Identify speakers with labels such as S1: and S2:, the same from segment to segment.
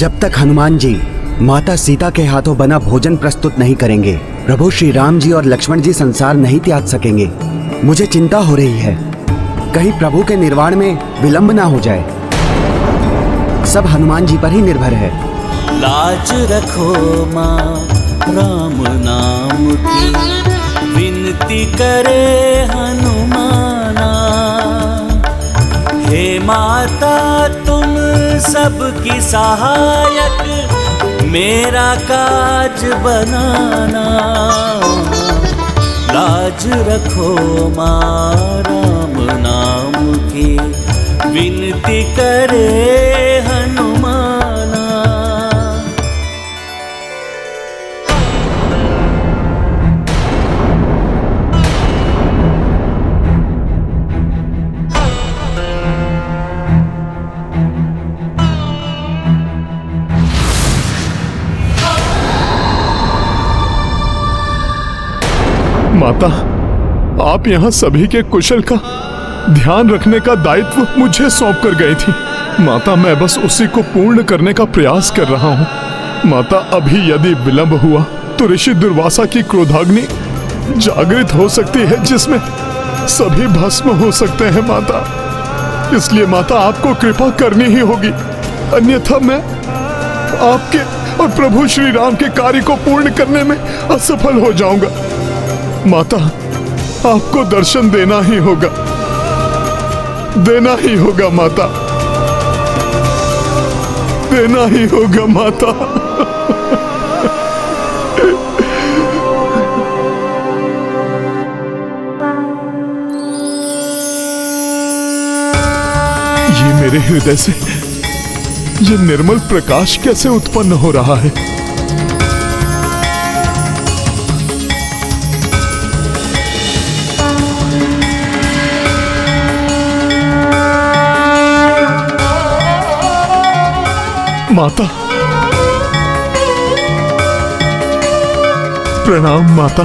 S1: जब तक हनुमान जी माता सीता के हाथों बना भोजन प्रस्तुत नहीं करेंगे, प्रभु श्री राम जी और लक्ष्मण जी संसार नहीं त्याग सकेंगे। मुझे चिंता हो रही है, कहीं प्रभु के निर्वाण में विलंब ना हो जाए। सब हनुमान जी पर ही निर्भर है।
S2: लाज रखो माँ राम नाम की, विनती करे हनुमाना। हे माता तुम सबकी सहायक, मेरा काज बनाना। लाज रखो माँ राम नाम की, विनती करे हनुमाना।
S3: माता, आप यहाँ सभी के कुशल का ध्यान रखने का दायित्व मुझे सौंप कर गई थी। माता, मैं बस उसी को पूर्ण करने का प्रयास कर रहा हूँ। माता, अभी यदि विलंब हुआ तो ऋषि दुर्वासा की क्रोधाग्नि जागृत हो सकती है, जिसमें सभी भस्म हो सकते हैं माता। इसलिए माता, आपको कृपा करनी ही होगी, अन्यथा मैं आपके और प्रभु श्री राम के कार्य को पूर्ण करने में असफल हो जाऊंगा। माता, आपको दर्शन देना ही होगा, देना ही होगा माता, देना ही होगा माता। ये मेरे हृदय से ये निर्मल प्रकाश कैसे उत्पन्न हो रहा है? माता, प्रणाम माता।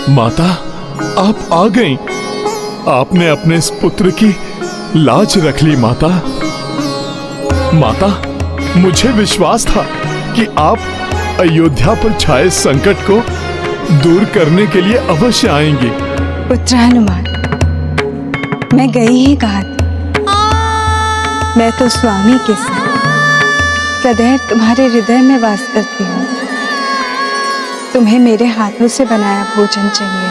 S3: माता, आप आ गईं। आपने अपने इस पुत्र की लाज रख ली माता। माता, मुझे विश्वास था कि आप अयोध्या पर छाए संकट को दूर करने के लिए अवश्य आएंगे।
S4: पुत्र हनुमान, मैं गई ही कहा थी। मैं तो स्वामी के साथ सदैव तुम्हारे हृदय में वास करती हूँ। तुम्हें मेरे हाथों से बनाया भोजन चाहिए।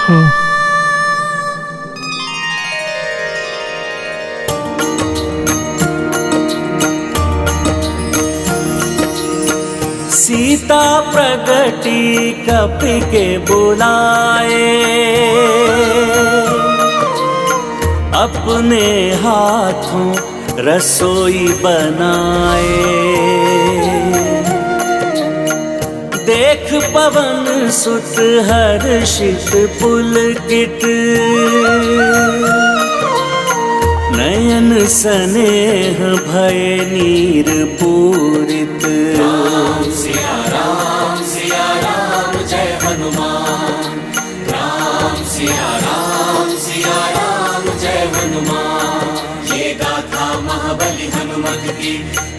S3: हाँ।
S2: सीता प्रगति कपि के बुलाए, अपने हाथों रसोई बनाए। देख पवन सुत हर्षित पुलकित, नयन स्नेह भय नीर पूरित।
S5: राम सिया राम जय हनुमान। राम सिया राम जय हनुमान। ये गाथा महाबली हनुमत की,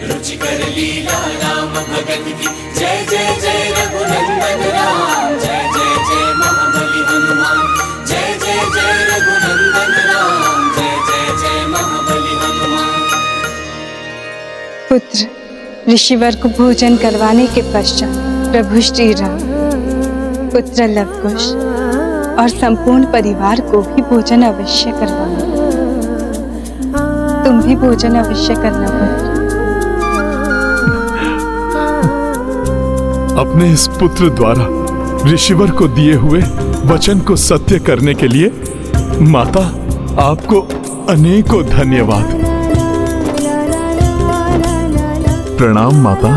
S5: रुचिकर लीला राम भगत की। जय जय जय रघुनंदन राम, जय जय जय महाबली हनुमान। जय जय जय रघुनंदन राम, जय जय जय महाबली हनुमान।
S4: पुत्र, ऋषिवर को भोजन करवाने के पश्चात प्रभु श्री राम, पुत्र लवकुश और संपूर्ण परिवार को भी भोजन अवश्य करवाना। तुम भी भोजन अवश्य करना पुत्र।
S3: अपने इस पुत्र द्वारा ऋषिवर को दिए हुए वचन को सत्य करने के लिए माता, आपको अनेकों धन्यवाद। प्रणाम माता।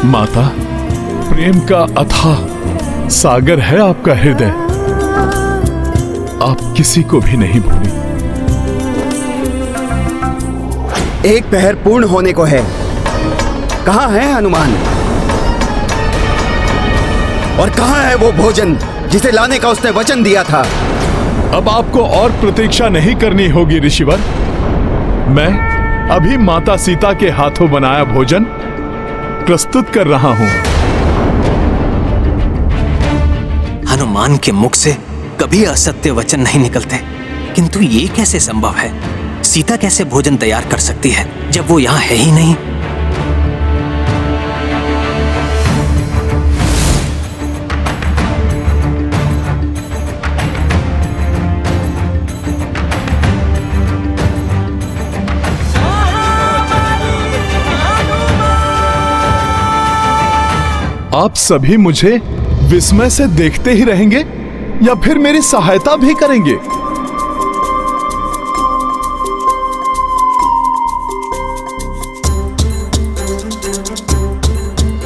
S3: माता, प्रेम का अथाह सागर है आपका हृदय। आप किसी को भी नहीं भूली।
S1: एक पहर पूर्ण होने को है। कहाँ है हनुमान? और कहाँ है वो भोजन जिसे लाने का उसने वचन दिया था?
S3: अब आपको और प्रतीक्षा नहीं करनी होगी ऋषिवर। मैं अभी माता सीता के हाथों बनाया भोजन प्रस्तुत कर रहा हूं।
S6: हनुमान के मुख से कभी असत्य वचन नहीं निकलते, किंतु ये कैसे संभव है? सीता कैसे भोजन तैयार कर सकती है जब वो यहाँ है ही नहीं?
S3: आप सभी मुझे विस्मय से देखते ही रहेंगे या फिर मेरी सहायता भी करेंगे?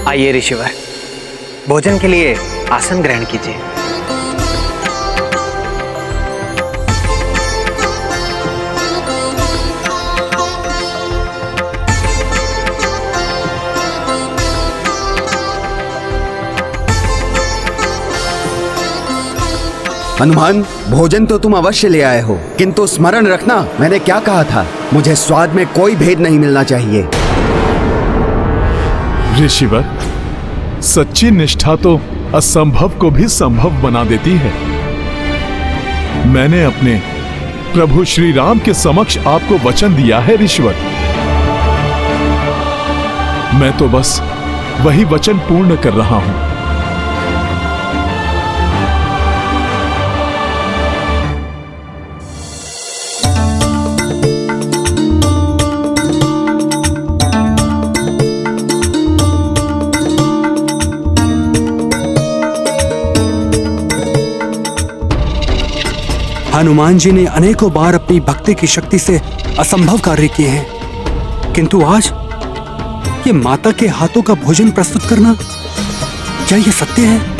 S6: आइए ऋषिवर, भोजन के लिए आसन ग्रहण कीजिए।
S1: हनुमान, भोजन तो तुम अवश्य ले आए हो, किंतु स्मरण रखना मैंने क्या कहा था। मुझे स्वाद में कोई भेद नहीं मिलना चाहिए।
S3: ऋषिवर, सच्ची निष्ठा तो असंभव को भी संभव बना देती है। मैंने अपने प्रभु श्री राम के समक्ष आपको वचन दिया है ऋषिवर। मैं तो बस वही वचन पूर्ण कर रहा हूं।
S7: हनुमान जी ने अनेकों बार अपनी भक्ति की शक्ति से असंभव कार्य किए हैं, किंतु आज ये माता के हाथों का भोजन प्रस्तुत करना, क्या ये सत्य है?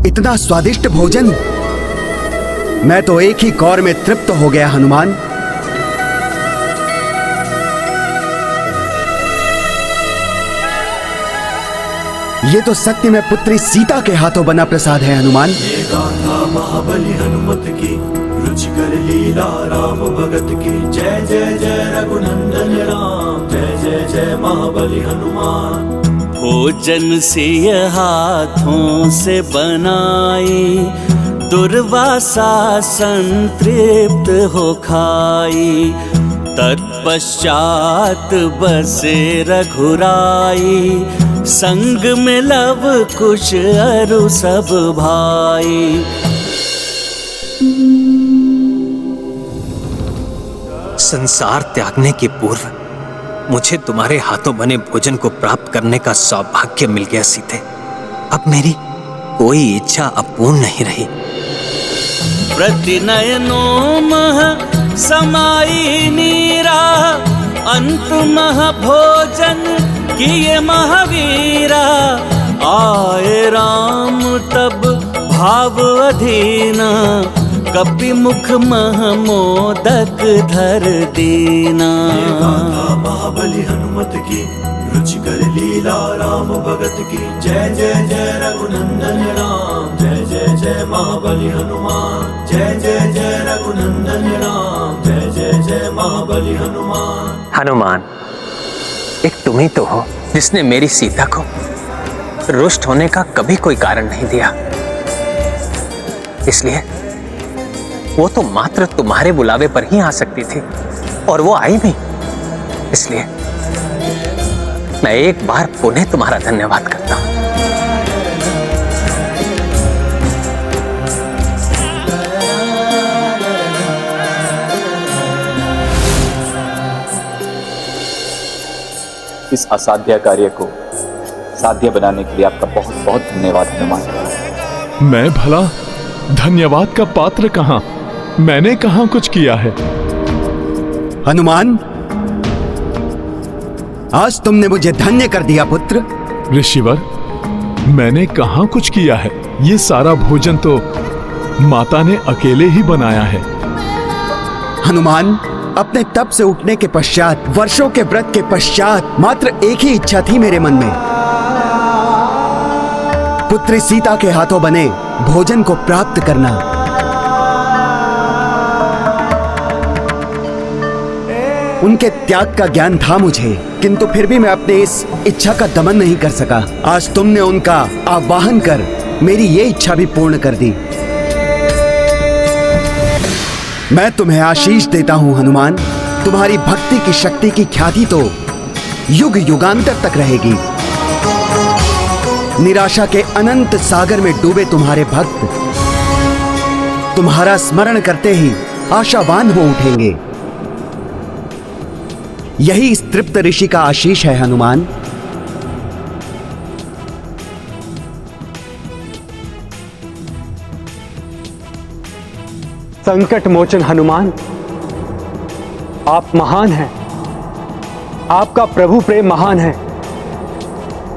S1: इतना स्वादिष्ट भोजन! मैं तो एक ही कौर में तृप्त हो गया हनुमान। ये तो सत्य में पुत्री सीता के हाथों बना प्रसाद है हनुमान।
S5: ये गाथा महाबली हनुमत की, रुचिकर लीला राम भगत की। जय जय जय रघुनंदन राम, जय जय जय महाबली हनुमान।
S2: भोजन सिय हाथों से बनाई, दुर्वासा संतृप्त हो खाई। तत्पश्चात बसे रघुराई, संग में लव कुश अरु सब भाई।
S6: संसार त्यागने के पूर्व मुझे तुम्हारे हाथों बने भोजन को प्राप्त करने का सौभाग्य मिल गया सीते। अब मेरी कोई इच्छा अपूर्ण नहीं रही।
S2: प्रतिनयनों मह समाई नीरा, अंत मह भोजन किए महावीरा। आए राम तब भाव अधीना, कपि मुख मह मोदक धर दीना।
S5: गाथा महाबली हनुमत की, रुचिकर लीला राम भगत की। जय जय जय रघुनंदन राम, जय जय जय महाबली हनुमान। जय जय जय रघुनंदन राम, जय जय जय महाबली हनुमान।
S6: हनुमान, एक तुम ही तो हो जिसने मेरी सीता को रुष्ट होने का कभी कोई कारण नहीं दिया। इसलिए वो तो मात्र तुम्हारे बुलावे पर ही आ सकती थी, और वो आई भी। इसलिए मैं एक बार पुनः तुम्हारा धन्यवाद करता हूं।
S8: इस असाध्य कार्य को साध्य बनाने के लिए आपका बहुत बहुत धन्यवाद हनुमान।
S3: मैं भला धन्यवाद का पात्र कहां? मैंने कहां कुछ किया है?
S1: हनुमान, आज तुमने मुझे धन्य कर दिया पुत्र।
S3: ऋषिवर, मैंने कहां कुछ किया है? ये सारा भोजन तो माता ने अकेले ही बनाया है।
S1: हनुमान, अपने तप से उठने के पश्चात, वर्षों के व्रत के पश्चात, मात्र एक ही इच्छा थी मेरे मन में, पुत्री सीता के हाथों बने भोजन को प्राप्त करना। उनके त्याग का ज्ञान था मुझे, किंतु फिर भी मैं अपने इस इच्छा का दमन नहीं कर सका। आज तुमने उनका आवाहन कर मेरी ये इच्छा भी पूर्ण कर दी। मैं तुम्हें आशीष देता हूं हनुमान। तुम्हारी भक्ति की शक्ति की ख्याति तो युग युगांतर तक रहेगी। निराशा के अनंत सागर में डूबे तुम्हारे भक्त तुम्हारा स्मरण करते ही आशावान हो उठेंगे। यही इस तृप्त ऋषि का आशीष है हनुमान।
S7: संकट मोचन हनुमान, आप महान हैं। आपका प्रभु प्रेम महान है,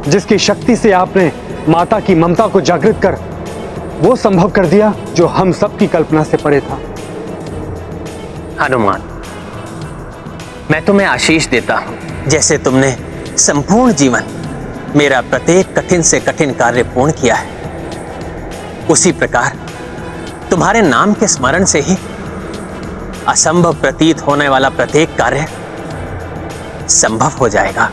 S7: जिसकी शक्ति से आपने माता की ममता को जागृत कर वो संभव कर दिया जो हम सब की कल्पना से परे था।
S6: हनुमान, मैं तुम्हें आशीष देता हूं। जैसे तुमने संपूर्ण जीवन मेरा प्रत्येक कठिन से कठिन कार्य पूर्ण किया है, उसी प्रकार तुम्हारे नाम के स्मरण से ही असंभव प्रतीत होने वाला प्रत्येक कार्य संभव हो जाएगा।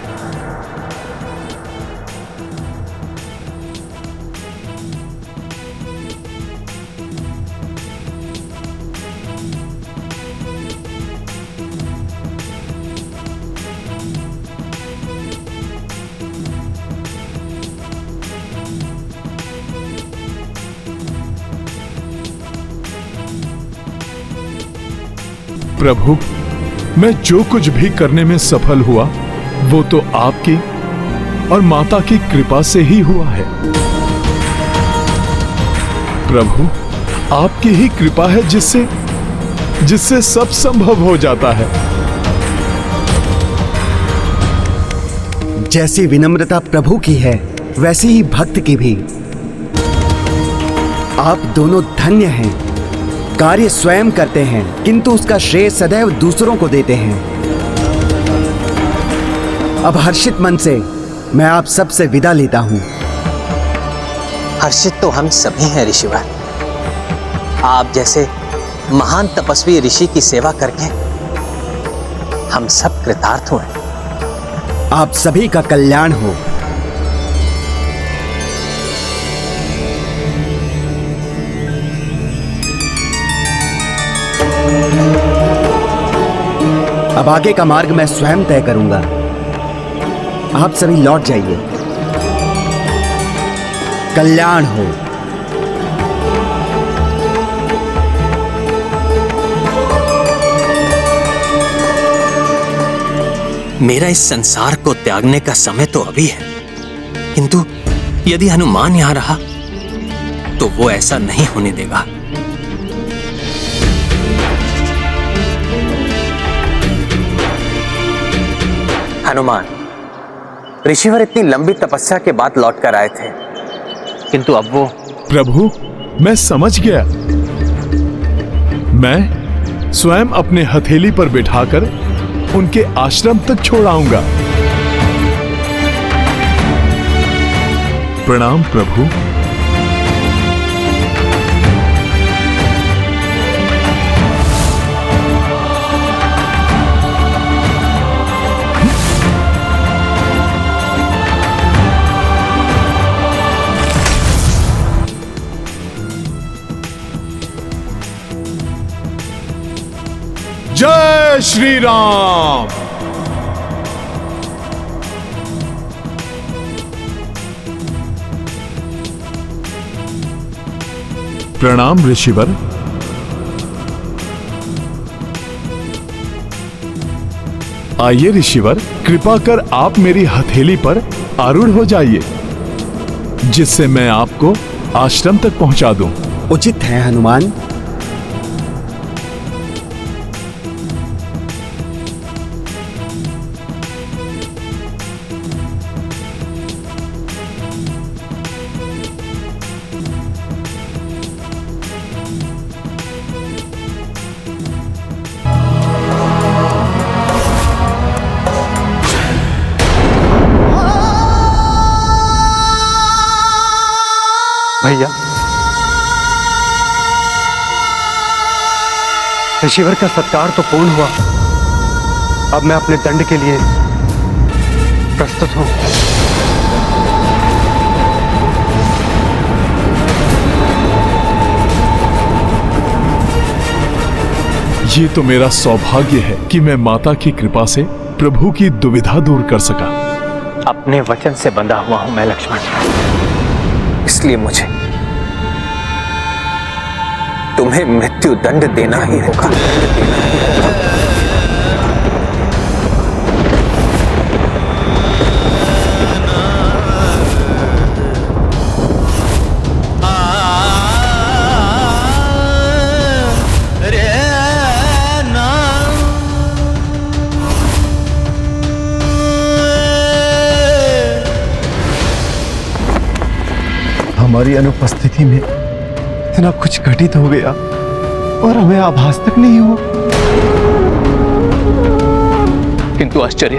S3: प्रभु, मैं जो कुछ भी करने में सफल हुआ वो तो आपकी और माता की कृपा से ही हुआ है। प्रभु, आपकी ही कृपा है जिससे सब संभव हो जाता है।
S1: जैसी विनम्रता प्रभु की है, वैसी ही भक्त की भी। आप दोनों धन्य हैं। कार्य स्वयं करते हैं, किंतु उसका श्रेय सदैव दूसरों को देते हैं। अब हर्षित मन से मैं आप सब से विदा लेता हूं।
S6: हर्षित तो हम सभी हैं ऋषिवर। आप जैसे महान तपस्वी ऋषि की सेवा करके हम सब कृतार्थ हुए।
S1: आप सभी का कल्याण हो। अब आगे का मार्ग मैं स्वयं तय करूंगा। आप सभी लौट जाइए। कल्याण हो।
S6: मेरा इस संसार को त्यागने का समय तो अभी है, किंतु यदि हनुमान यहां रहा तो वो ऐसा नहीं होने देगा। हनुमान, ऋषिवर इतनी लंबी तपस्या के बाद लौटकर आए थे, किंतु अब वो।
S3: प्रभु, मैं समझ गया। मैं स्वयं अपने हथेली पर बिठाकर उनके आश्रम तक छोड़ आऊंगा। प्रणाम प्रभु। जय श्री राम। प्रणाम ऋषिवर। आइए ऋषिवर, कृपा कर आप मेरी हथेली पर आरूढ़ हो जाइए, जिससे मैं आपको आश्रम तक पहुंचा दूं।
S1: उचित है हनुमान।
S7: भैया, ऋषिवर का सत्कार तो पूर्ण हुआ। अब मैं अपने दंड के लिए प्रस्तुत हूं।
S3: ये तो मेरा सौभाग्य है कि मैं माता की कृपा से प्रभु की दुविधा दूर कर सका।
S6: अपने वचन से बंधा हुआ हूं मैं लक्ष्मण, इसलिए मुझे तुम्हें मृत्यु दंड देना ही होगा।
S8: हमारी अनुपस्थिति में इतना कुछ घटित हो गया और हमें आभास तक नहीं हुआ।
S9: किंतु आश्चर्य,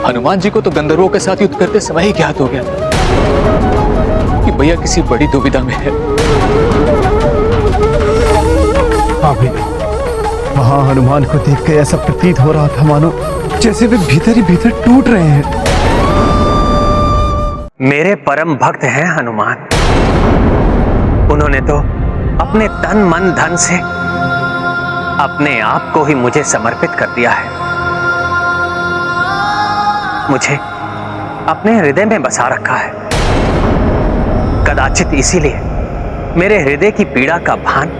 S9: हनुमान जी को तो गंधर्वों के साथ युद्ध करते समय ही ज्ञात हो गया था कि भैया किसी बड़ी दुविधा में है।
S8: हाँ भैया, वहां हनुमान को देखकर ऐसा प्रतीत हो रहा था मानो जैसे वे भीतर ही भीतर टूट रहे हैं।
S6: मेरे परम भक्त हैं हनुमान। उन्होंने तो अपने तन मन धन से अपने आप को ही मुझे समर्पित कर दिया है। मुझे अपने हृदय में बसा रखा है। कदाचित इसीलिए मेरे हृदय की पीड़ा का भान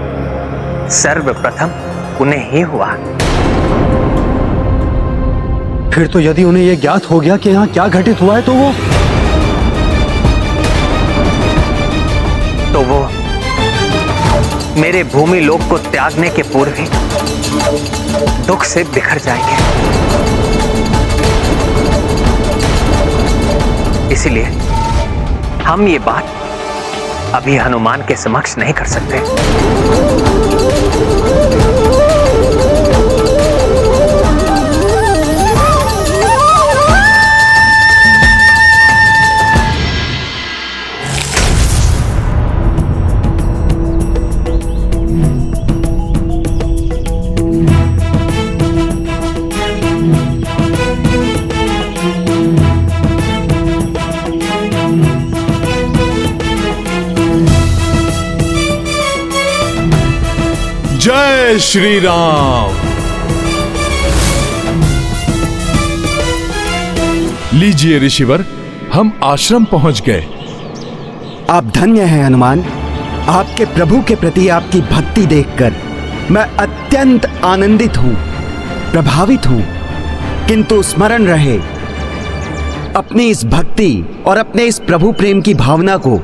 S6: सर्वप्रथम उन्हें ही हुआ।
S7: फिर तो यदि उन्हें यह ज्ञात हो गया कि यहाँ क्या घटित हुआ है तो वो मेरे भूमि लोक को त्यागने के पूर्व ही दुख से बिखर जाएंगे। इसलिए हम ये बात अभी हनुमान के समक्ष नहीं कर सकते।
S3: जय श्री राम। लीजिए ऋषिवर, हम आश्रम पहुंच गए।
S1: आप धन्य हैं हनुमान। आपके प्रभु के प्रति आपकी भक्ति देखकर मैं अत्यंत आनंदित हूं, प्रभावित हूं। किंतु स्मरण रहे, अपनी इस भक्ति और अपने इस प्रभु प्रेम की भावना को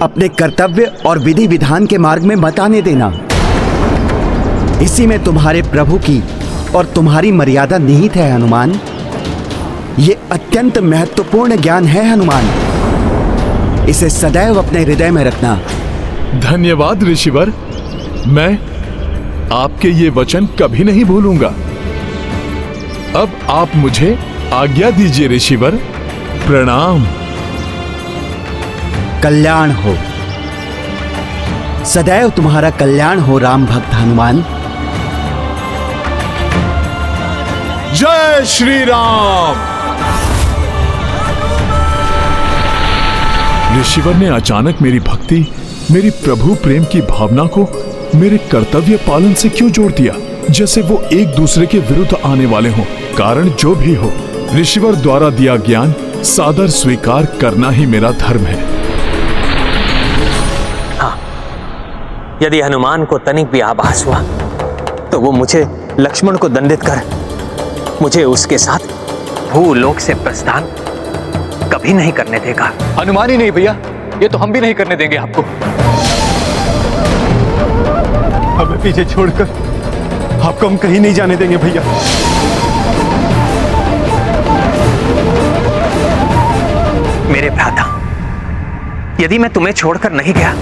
S1: अपने कर्तव्य और विधि विधान के मार्ग में मत आने देना। इसी में तुम्हारे प्रभु की और तुम्हारी मर्यादा निहित है हनुमान। ये अत्यंत महत्वपूर्ण ज्ञान है हनुमान। इसे सदैव अपने हृदय में रखना।
S3: धन्यवाद ऋषिवर, मैं आपके ये वचन कभी नहीं भूलूंगा। अब आप मुझे आज्ञा दीजिए ऋषिवर। प्रणाम।
S1: कल्याण हो, सदैव तुम्हारा कल्याण हो राम भक्त हनुमान।
S3: जय श्री राम। ऋषिवर ने अचानक मेरी भक्ति, मेरी प्रभु प्रेम की भावना को मेरे कर्तव्य पालन से क्यों जोड़ दिया, जैसे वो एक दूसरे के विरुद्ध आने वाले हों। कारण जो भी हो, ऋषिवर द्वारा दिया ज्ञान सादर स्वीकार करना ही मेरा धर्म है।
S6: हाँ, यदि हनुमान को तनिक भी आभास हुआ तो वो मुझे लक्ष्मण को दंडित कर मुझे उसके साथ भूलोक से प्रस्थान कभी नहीं करने देगा।
S9: हनुमान ही नहीं भैया, ये तो हम भी नहीं करने देंगे आपको।
S8: हमें पीछे छोड़कर आपको हम कहीं नहीं जाने देंगे भैया।
S6: मेरे भ्राता, यदि मैं तुम्हें छोड़कर नहीं गया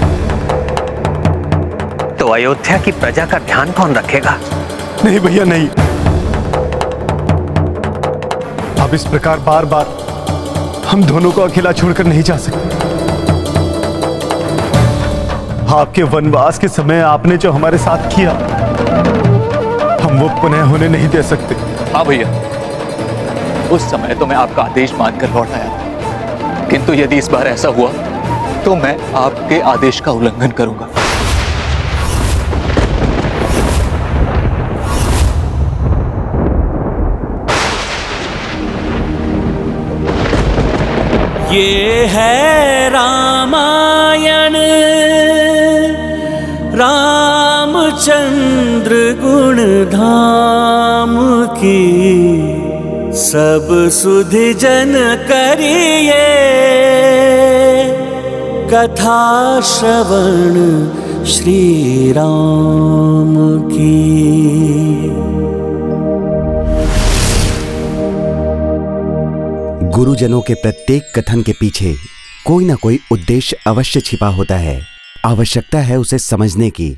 S6: तो अयोध्या की प्रजा का ध्यान कौन रखेगा?
S8: नहीं भैया नहीं, अब इस प्रकार बार बार हम दोनों को अकेला छोड़कर नहीं जा सकते। आपके वनवास के समय आपने जो हमारे साथ किया, हम वो पुनः होने नहीं दे सकते।
S9: हाँ भैया, उस समय तो मैं आपका आदेश मानकर लौट आया था, किंतु यदि इस बार ऐसा हुआ तो मैं आपके आदेश का उल्लंघन करूंगा।
S2: ये है रामायण, रामचंद्र गुण धाम की, सब सुधि जन करिए कथा श्रवण श्री राम की।
S1: गुरुजनों के प्रत्येक कथन के पीछे कोई ना कोई उद्देश्य अवश्य छिपा होता है। आवश्यकता है उसे समझने की।